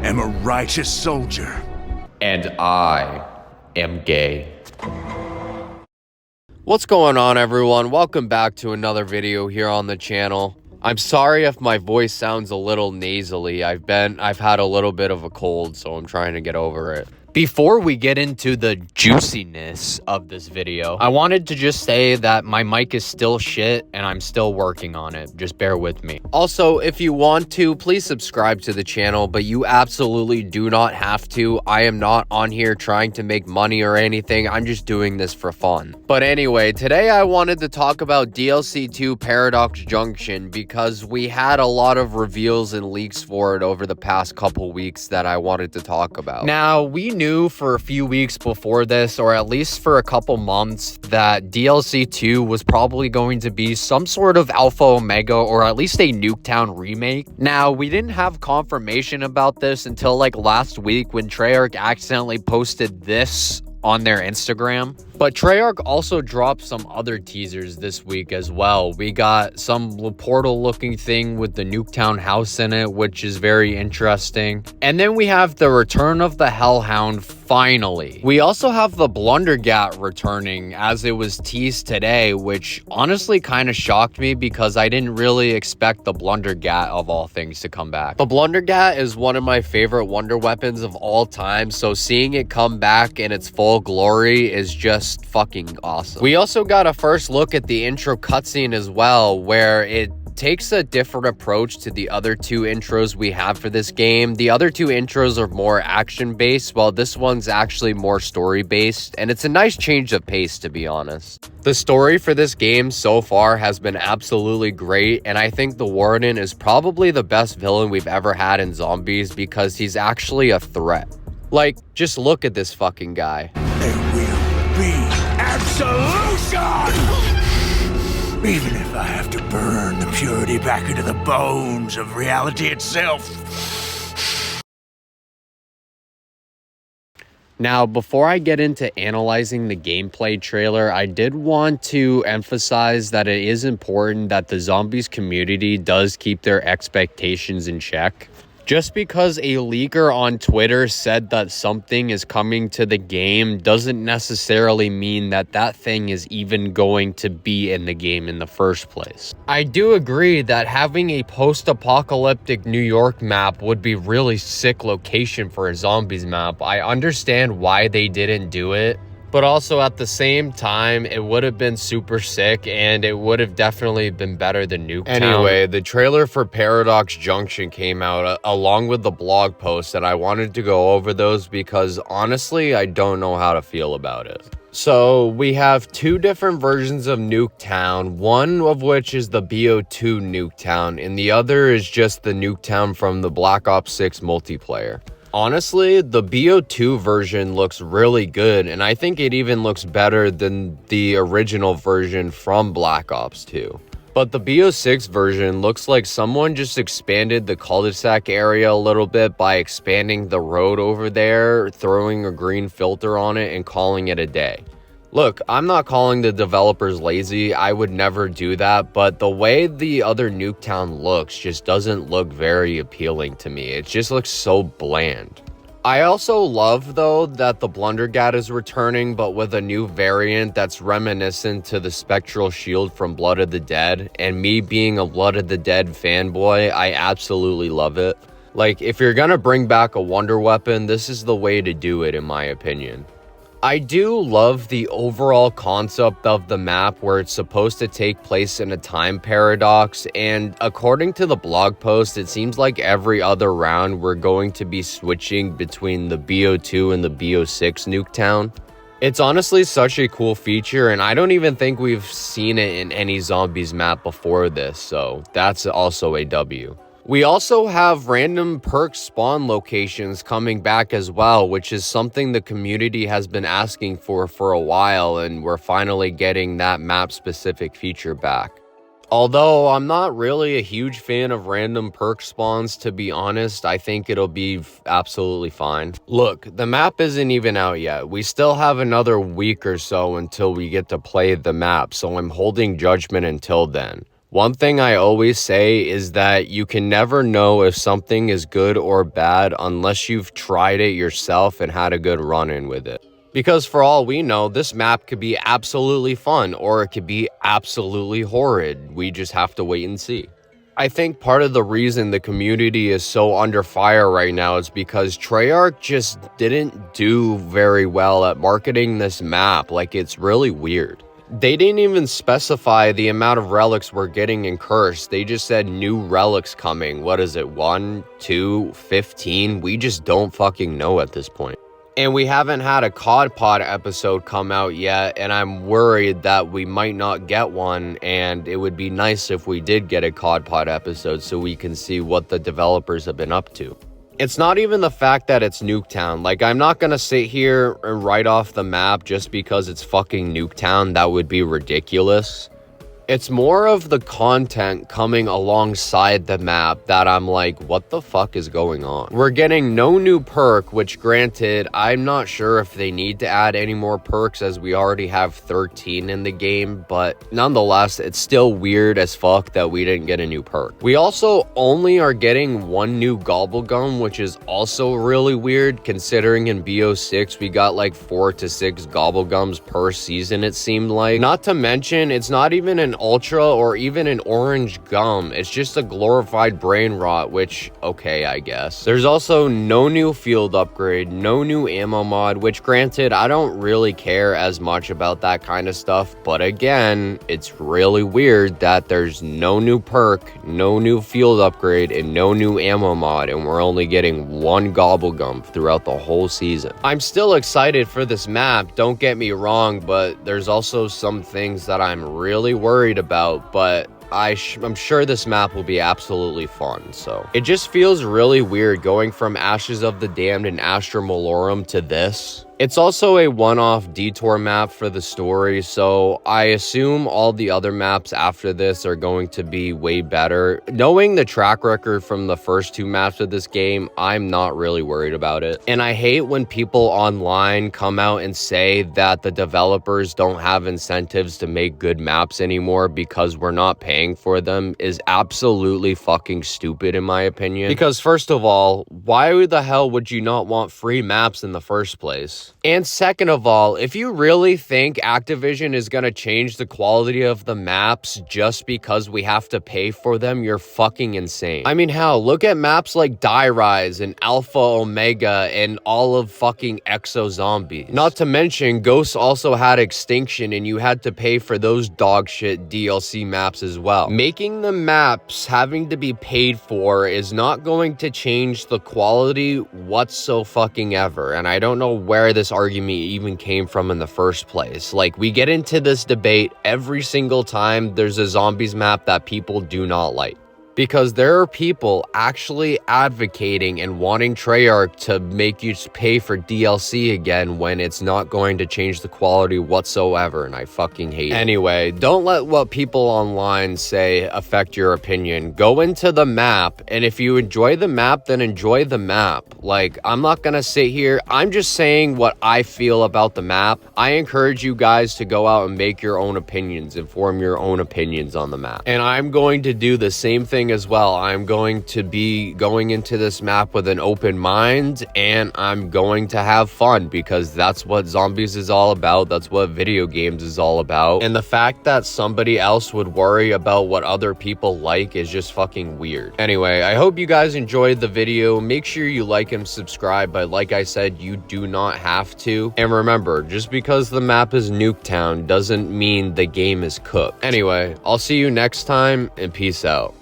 am a righteous soldier. And I am gay. What's going on, everyone? Welcome back to another video here on the channel. I'm sorry if my voice sounds a little nasally. I've had a little bit of a cold, so I'm trying to get over it. Before we get into the juiciness of this video, I wanted to just say that my mic is still shit and I'm still working on it. Just bear with me. Also, if you want to, please subscribe to the channel, but you absolutely do not have to. I am not on here trying to make money or anything. I'm just doing this for fun. But anyway, today I wanted to talk about DLC 2 Paradox Junction because we had a lot of reveals and leaks for it over the past couple weeks that I wanted to talk about. Now, we knew for a few weeks before this, or at least for a couple months, that DLC 2 was probably going to be some sort of Alpha Omega or at least a Nuketown remake. Now, we didn't have confirmation about this until like last week when Treyarch accidentally posted this on their Instagram. But Treyarch also dropped some other teasers this week as well. We got some portal looking thing with the Nuketown house in it, which is very interesting. And then we have the return of the Hellhound finally. We also have the Blundergat returning as it was teased today, which honestly kind of shocked me because I didn't really expect the Blundergat of all things to come back. The Blundergat is one of my favorite wonder weapons of all time, so seeing it come back in its full glory is just fucking awesome. We also got a first look at the intro cutscene as well, where it takes a different approach to the other two intros we have for this game. The other two intros are more action-based, while this one's actually more story-based, and it's a nice change of pace, to be honest. The story for this game so far has been absolutely great, and I think the Warden is probably the best villain we've ever had in zombies because he's actually a threat. Like, just look at this fucking guy. There will be absolution! Even if I have to burn the purity back into the bones of reality itself. Now, before I get into analyzing the gameplay trailer, I did want to emphasize that it is important that the zombies community does keep their expectations in check. Just because a leaker on Twitter said that something is coming to the game doesn't necessarily mean that that thing is even going to be in the game in the first place. I do agree that having a post-apocalyptic New York map would be really sick location for a zombies map. I understand why they didn't do it, but also at the same time, it would have been super sick and it would have definitely been better than Nuketown. Anyway, the trailer for Paradox Junction came out along with the blog post, and I wanted to go over those because honestly, I don't know how to feel about it. So we have two different versions of Nuketown, one of which is the BO2 Nuketown, and the other is just the Nuketown from the Black Ops 6 multiplayer. Honestly, the BO2 version looks really good, and I think it even looks better than the original version from Black Ops 2. But the BO6 version looks like someone just expanded the cul-de-sac area a little bit by expanding the road over there, throwing a green filter on it, and calling it a day. Look, I'm not calling the developers lazy, I would never do that, but the way the other Nuketown looks just doesn't look very appealing to me. It just looks so bland. I also love, though, that the Blundergat is returning, but with a new variant that's reminiscent to the Spectral Shield from Blood of the Dead, and me being a Blood of the Dead fanboy, I absolutely love it. Like, if you're gonna bring back a wonder weapon, this is the way to do it, in my opinion. I do love the overall concept of the map where it's supposed to take place in a time paradox, and according to the blog post, it seems like every other round we're going to be switching between the BO2 and the BO6 Nuketown. It's honestly such a cool feature, and I don't even think we've seen it in any zombies map before this, so that's also a W. We also have random perk spawn locations coming back as well, which is something the community has been asking for a while, and we're finally getting that map-specific feature back. Although I'm not really a huge fan of random perk spawns, to be honest, I think it'll be absolutely fine. Look, the map isn't even out yet. We still have another week or so until we get to play the map, so I'm holding judgment until then. One thing I always say is that you can never know if something is good or bad unless you've tried it yourself and had a good run-in with it. Because for all we know, this map could be absolutely fun or it could be absolutely horrid. We just have to wait and see. I think part of the reason the community is so under fire right now is because Treyarch just didn't do very well at marketing this map. Like, it's really weird. They didn't even specify the amount of relics we're getting in Curse. They just said new relics coming. What is it? 1, 2, 15? We just don't fucking know at this point. And we haven't had a COD Pod episode come out yet, and I'm worried that we might not get one, and it would be nice if we did get a COD Pod episode so we can see what the developers have been up to. It's not even the fact that it's Nuketown. Like, I'm not gonna sit here and write off the map just because it's fucking Nuketown. That would be ridiculous. It's more of the content coming alongside the map that I'm like, what the fuck is going on? We're getting no new perk, which granted, I'm not sure if they need to add any more perks as we already have 13 in the game, but nonetheless, it's still weird as fuck that we didn't get a new perk. We also only are getting one new Gobblegum, which is also really weird considering in BO6 we got like 4 to 6 Gobblegums per season, it seemed like. Not to mention, it's not even an ultra or even an orange gum. It's just a glorified brain rot, which, okay, I guess. There's also no new field upgrade, no new ammo mod, which granted, I don't really care as much about that kind of stuff, but again, it's really weird that there's no new perk, no new field upgrade, and no new ammo mod, and we're only getting one Gobblegum throughout the whole season. I'm still excited for this map, don't get me wrong, but there's also some things that I'm really worried about, but I'm sure this map will be absolutely fun. So it just feels really weird going from Ashes of the Damned and Astra Malorum to this. It's also a one-off detour map for the story, so I assume all the other maps after this are going to be way better. Knowing the track record from the first 2 maps of this game, I'm not really worried about it. And I hate when people online come out and say that the developers don't have incentives to make good maps anymore because we're not paying for them is absolutely fucking stupid in my opinion. Because first of all, why the hell would you not want free maps in the first place? And second of all, if you really think Activision is going to change the quality of the maps just because we have to pay for them, you're fucking insane. I mean, hell, look at maps like Die Rise and Alpha Omega and all of fucking Exo Zombies. Not to mention, Ghosts also had Extinction and you had to pay for those dog shit DLC maps as well. Making the maps having to be paid for is not going to change the quality whatsoever, and I don't know where this argument even came from in the first place. Like, we get into this debate every single time there's a zombies map that people do not like. Because there are people actually advocating and wanting Treyarch to make you pay for DLC again when it's not going to change the quality whatsoever, and I fucking hate it. Anyway, don't let what people online say affect your opinion. Go into the map, and if you enjoy the map, then enjoy the map. Like, I'm not gonna sit here. I'm just saying what I feel about the map. I encourage you guys to go out and make your own opinions and form your own opinions on the map. And I'm going to do the same thing as well. I'm going to be going into this map with an open mind, and I'm going to have fun because that's what zombies is all about. That's what video games is all about. And the fact that somebody else would worry about what other people like is just fucking weird. Anyway, I hope you guys enjoyed the video. Make sure you like and subscribe, but like I said, you do not have to. And remember, just because the map is Nuketown doesn't mean the game is cooked. Anyway, I'll see you next time, and peace out.